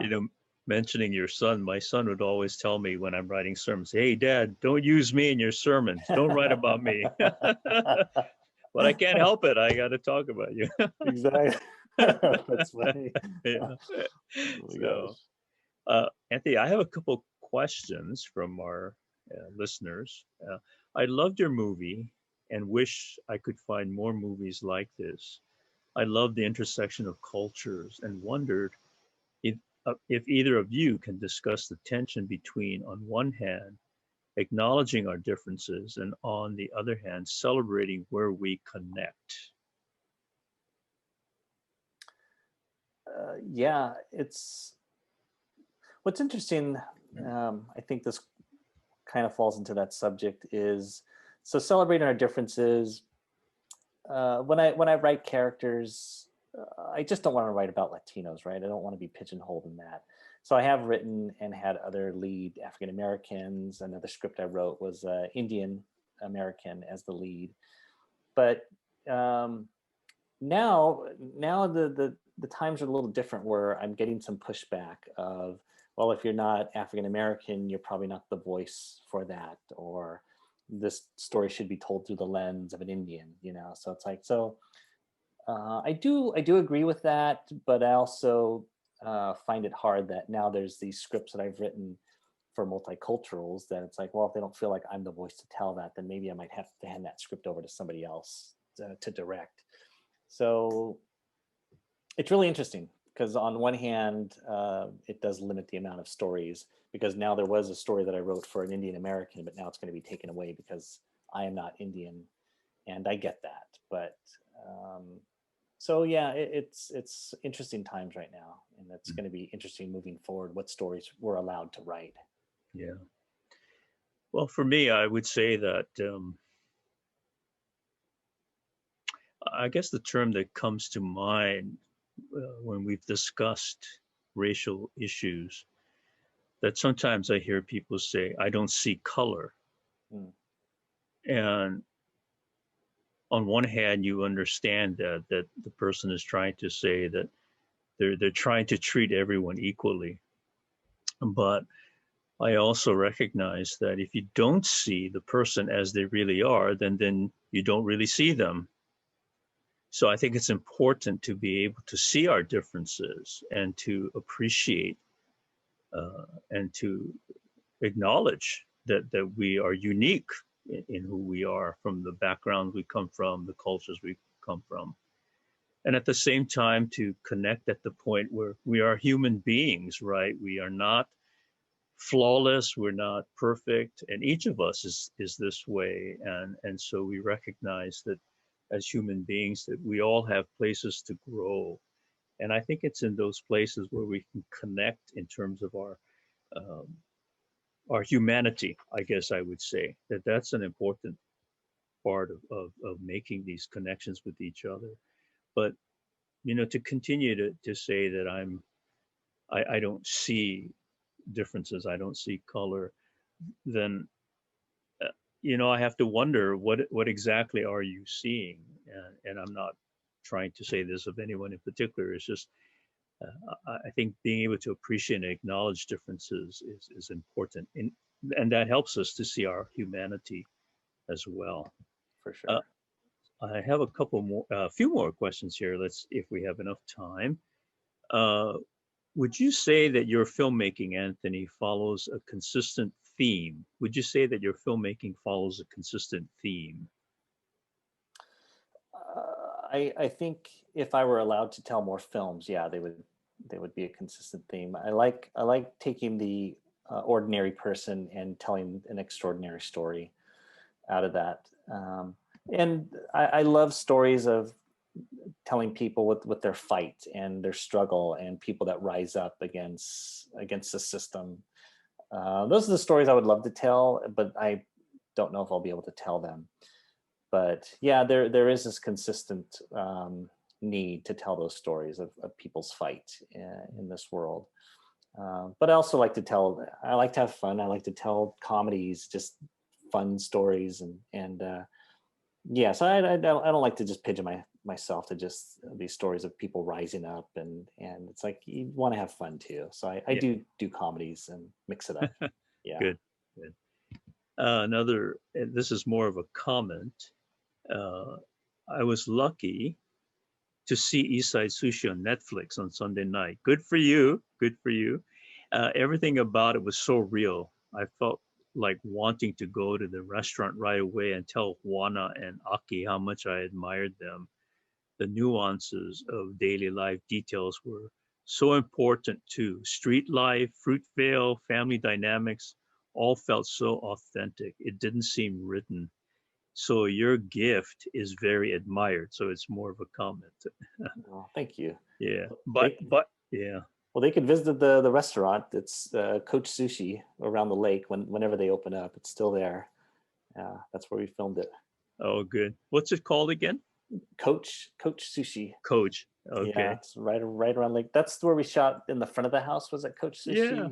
Speaker 1: Mentioning your son, my son would always tell me when I'm writing sermons, "Hey, Dad, don't use me in your sermons. Don't write about me." But I can't help it. I got to talk about you.
Speaker 2: Exactly. That's funny.
Speaker 1: Yeah.
Speaker 2: Oh
Speaker 1: so, Anthony, I have a couple questions from our listeners. I loved your movie and wish I could find more movies like this. I love the intersection of cultures and wondered if either of you can discuss the tension between, on one hand, acknowledging our differences, and on the other hand, celebrating where we connect.
Speaker 2: Yeah, it's what's interesting. I think this kind of falls into that subject is so celebrating our differences. When I write characters, I just don't want to write about Latinos, right? I don't want to be pigeonholed in that. So I have written and had other lead African Americans. Another script I wrote was Indian American as the lead. But now the times are a little different, where I'm getting some pushback of, well, if you're not African American, you're probably not the voice for that, or this story should be told through the lens of an Indian, So it's like, I do agree with that, but I also find it hard that now there's these scripts that I've written for multiculturals that it's like, well, if they don't feel like I'm the voice to tell that, then maybe I might have to hand that script over to somebody else to direct. So it's really interesting, because on one hand, it does limit the amount of stories, because now there was a story that I wrote for an Indian American, but now it's going to be taken away because I am not Indian, and I get that. But so yeah, it's interesting times right now, and it's going to be interesting moving forward what stories we're allowed to write.
Speaker 1: Yeah. Well, for me, I would say that I guess the term that comes to mind when we've discussed racial issues, that sometimes I hear people say, "I don't see color." And on one hand, you understand that the person is trying to say that they're trying to treat everyone equally. But I also recognize that if you don't see the person as they really are, then you don't really see them. So I think it's important to be able to see our differences and to appreciate and to acknowledge that we are unique in who we are, from the background we come from, the cultures we come from. And at the same time, to connect at the point where we are human beings, right? We are not flawless, we're not perfect, and each of us is this way. And so we recognize that as human beings that we all have places to grow. And I think it's in those places where we can connect in terms of um, our humanity, I guess I would say that that's an important part of making these connections with each other. But, to continue to say that I don't see differences, I don't see color, then, I have to wonder what exactly are you seeing? And I'm not trying to say this of anyone in particular. It's just, I think being able to appreciate and acknowledge differences is important. And that helps us to see our humanity as well.
Speaker 2: For
Speaker 1: Uh,
Speaker 2: sure.
Speaker 1: I have a few more questions here. Let's, if we have enough time. Uh, would you say that your filmmaking, Anthony, follows a consistent theme? Would you say that your filmmaking follows a consistent theme?
Speaker 2: I think if I were allowed to tell more films, yeah, they would be a consistent theme. I like taking the ordinary person and telling an extraordinary story out of that. And I love stories of telling people with their fight and their struggle and people that rise up against the system. Those are the stories I would love to tell, but I don't know if I'll be able to tell them. But yeah, there is this consistent need to tell those stories of people's fight in this world. But I also like to I like to have fun. I like to tell comedies, just fun stories, and yeah. So I don't like to just pigeon myself to just these stories of people rising up, and it's like you want to have fun too. So I
Speaker 1: Yeah.
Speaker 2: do comedies and mix it up. Yeah.
Speaker 1: Good. Good. This is more of a comment. Uh, I was lucky to see East Side Sushi on Netflix on Sunday night. Good for you. Good for you. Everything about it was so real. I felt like wanting to go to the restaurant right away and tell Juana and Aki how much I admired them. The nuances of daily life details were so important too. Street life, Fruitvale, family dynamics, all felt so authentic. It didn't seem written. So your gift is very admired. So it's more of a comment.
Speaker 2: Oh, thank you.
Speaker 1: Yeah,
Speaker 2: They,
Speaker 1: but yeah.
Speaker 2: Well, they could visit the restaurant. It's Coach Sushi around the lake. Whenever they open up, it's still there. That's where we filmed it.
Speaker 1: Oh, good. What's it called again?
Speaker 2: Coach Sushi.
Speaker 1: Coach.
Speaker 2: Yeah,
Speaker 1: Okay.
Speaker 2: it's right around lake. That's where we shot. In the front of the house was at Coach Sushi,
Speaker 1: Yeah.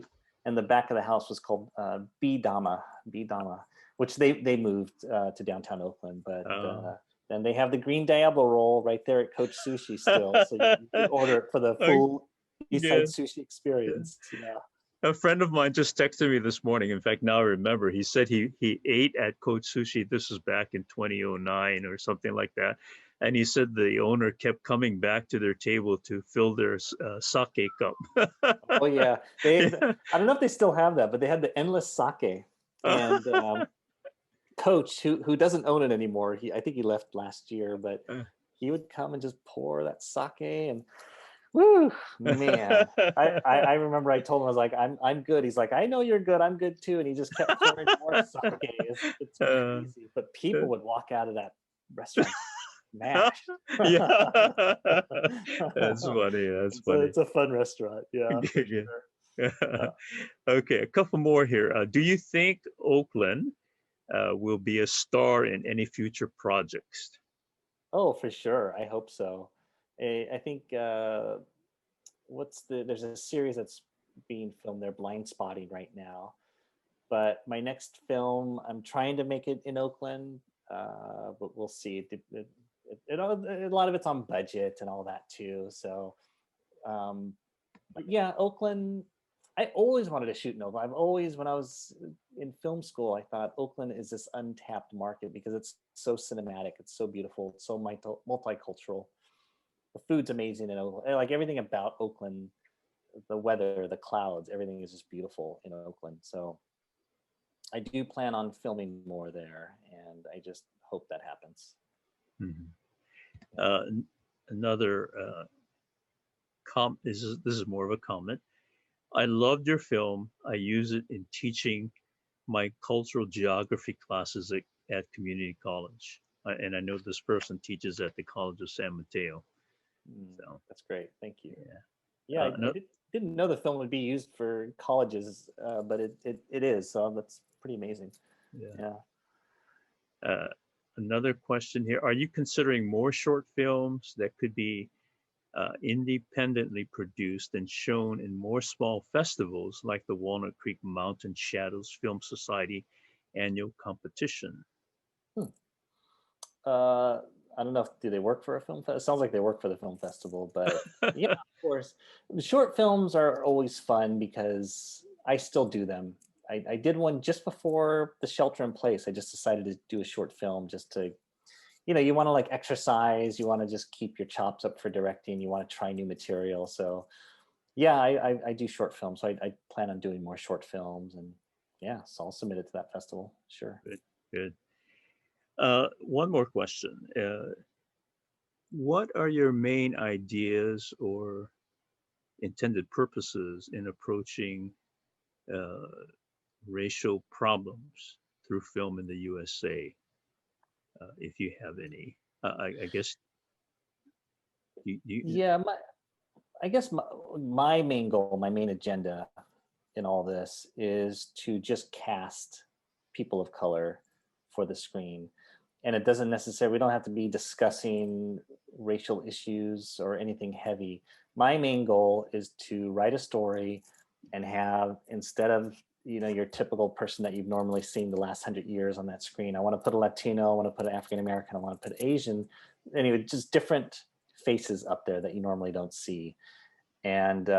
Speaker 2: and the back of the house was called B Dama, which they moved to downtown Oakland. But then they have the Green Diablo roll right there at Coach Sushi still, so you can order it for the full East Side Sushi experience. Yeah.
Speaker 1: A friend of mine just texted me this morning. In fact, now I remember. He said he ate at Coach Sushi. This was back in 2009 or something like that. And he said the owner kept coming back to their table to fill their sake cup.
Speaker 2: Oh yeah, I
Speaker 1: Yeah.
Speaker 2: don't know if they still have that, but they had the endless sake. And Coach, who doesn't own it anymore, I think he left last year, but he would come and just pour that sake, and woo, man. I remember I told him, I was like, I'm good. He's like, I know you're good. I'm good too. And he just kept pouring more sake. It's crazy. But people would walk out of that restaurant smashed.
Speaker 1: Yeah. That's funny. That's funny.
Speaker 2: It's a fun restaurant. Yeah. For
Speaker 1: Yeah.
Speaker 2: sure. Yeah.
Speaker 1: Okay, a couple more here. Do you think Oakland will be a star in any future projects?
Speaker 2: Oh, for sure. I hope so. I think there's a series that's being filmed there, Blind Spotting, right now. But my next film, I'm trying to make it in Oakland. but we'll see. A lot of it's on budget and all that too. So, but yeah, Oakland. I always wanted to shoot in Oakland. I've always, when I was in film school, I thought Oakland is this untapped market because it's so cinematic, it's so beautiful, it's so multicultural. The food's amazing in Oakland. Like everything about Oakland, the weather, the clouds, everything is just beautiful in Oakland. So I do plan on filming more there, and I just hope that happens.
Speaker 1: Mm-hmm. Another this is more of a comment. I loved your film. I use it in teaching my cultural geography classes at community college. And I know this person teaches at the College of San Mateo. So
Speaker 2: that's great. Thank you.
Speaker 1: Yeah.
Speaker 2: I didn't know the film would be used for colleges, but it is. So that's pretty amazing.
Speaker 1: Yeah. Another question here. Are you considering more short films that could be independently produced and shown in more small festivals like the Walnut Creek Mountain Shadows Film Society annual competition?
Speaker 2: I don't know do they work for a film festival? It sounds like they work for the film festival, but yeah, of course. Short films are always fun because I still do them. I did one just before the shelter in place. I just decided to do a short film just to, you want to like exercise, you want to just keep your chops up for directing, you want to try new material. So yeah, I do short films. So I plan on doing more short films, and yeah, so I'll submit it to that festival. Sure.
Speaker 1: Good. One more question. What are your main ideas or intended purposes in approaching racial problems through film in the USA? If you have any, I guess.
Speaker 2: Yeah, I guess my main goal, my main agenda in all this is to just cast people of color for the screen. And it doesn't necessarily, we don't have to be discussing racial issues or anything heavy. My main goal is to write a story and have, instead of, your typical person that you've normally seen the last 100 years on that screen, I want to put a Latino, I want to put an African-American, I want to put Asian, anyway, just different faces up there that you normally don't see. And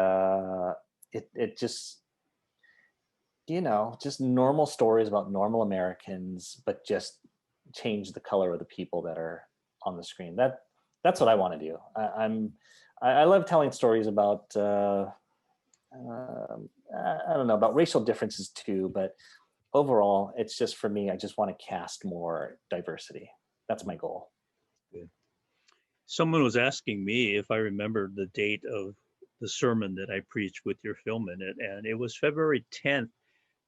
Speaker 2: it just, just normal stories about normal Americans, but just change the color of the people that are on the screen. That's what I want to do. I love telling stories about I don't know, about racial differences too, but overall, it's just, for me, I just want to cast more diversity. That's my goal.
Speaker 1: Good. Someone was asking me if I remember the date of the sermon that I preached with your film in it, and it was February 10th,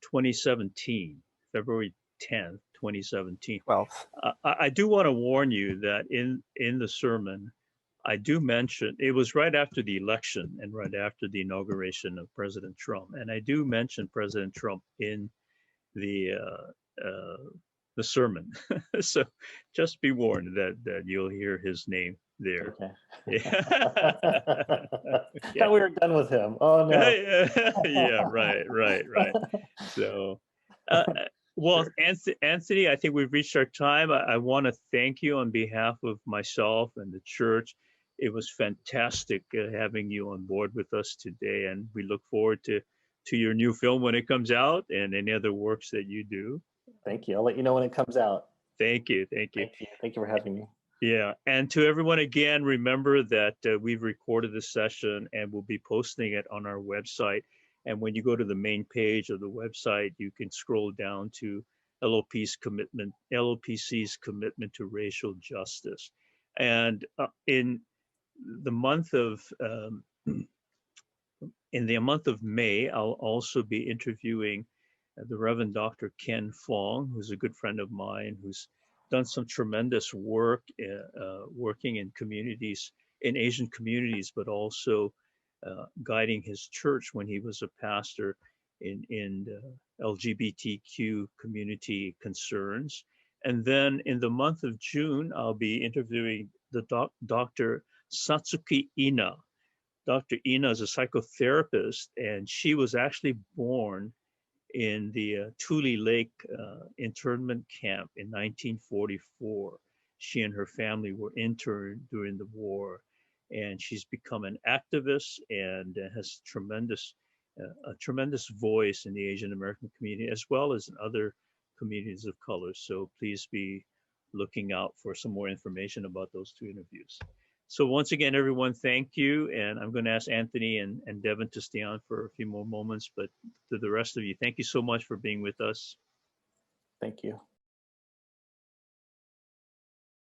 Speaker 1: 2017. February 10th, 2017.
Speaker 2: Well,
Speaker 1: I do want to warn you that in the sermon, I do mention, it was right after the election and right after the inauguration of President Trump, and I do mention President Trump in the sermon. So just be warned that you'll hear his name there.
Speaker 2: Okay.
Speaker 1: Yeah.
Speaker 2: Thought we were done with him. Oh no.
Speaker 1: Yeah, right. So, well, sure. Anthony, I think we've reached our time. I want to thank you on behalf of myself and the church. It was fantastic having you on board with us today, and we look forward to your new film when it comes out and any other works that you do.
Speaker 2: Thank you. I'll let you know when it comes out.
Speaker 1: Thank you.
Speaker 2: Thank you for having me.
Speaker 1: Yeah, and to everyone again, remember that we've recorded this session and we'll be posting it on our website. And when you go to the main page of the website, you can scroll down to LOPC's commitment to racial justice. And in the month of May, I'll also be interviewing the Reverend Dr. Ken Fong, who's a good friend of mine, who's done some tremendous work working in communities, in Asian communities, but also guiding his church when he was a pastor in LGBTQ community concerns. And then in the month of June, I'll be interviewing the Dr. Satsuki Ina. Dr. Ina is a psychotherapist, and she was actually born in the Tule Lake internment camp in 1944. She and her family were interned during the war, and she's become an activist and has a tremendous voice in the Asian American community as well as in other communities of color. So please be looking out for some more information about those two interviews. So once again, everyone, thank you. And I'm going to ask Anthony and Devin to stay on for a few more moments. But to the rest of you, thank you so much for being with us.
Speaker 2: Thank you.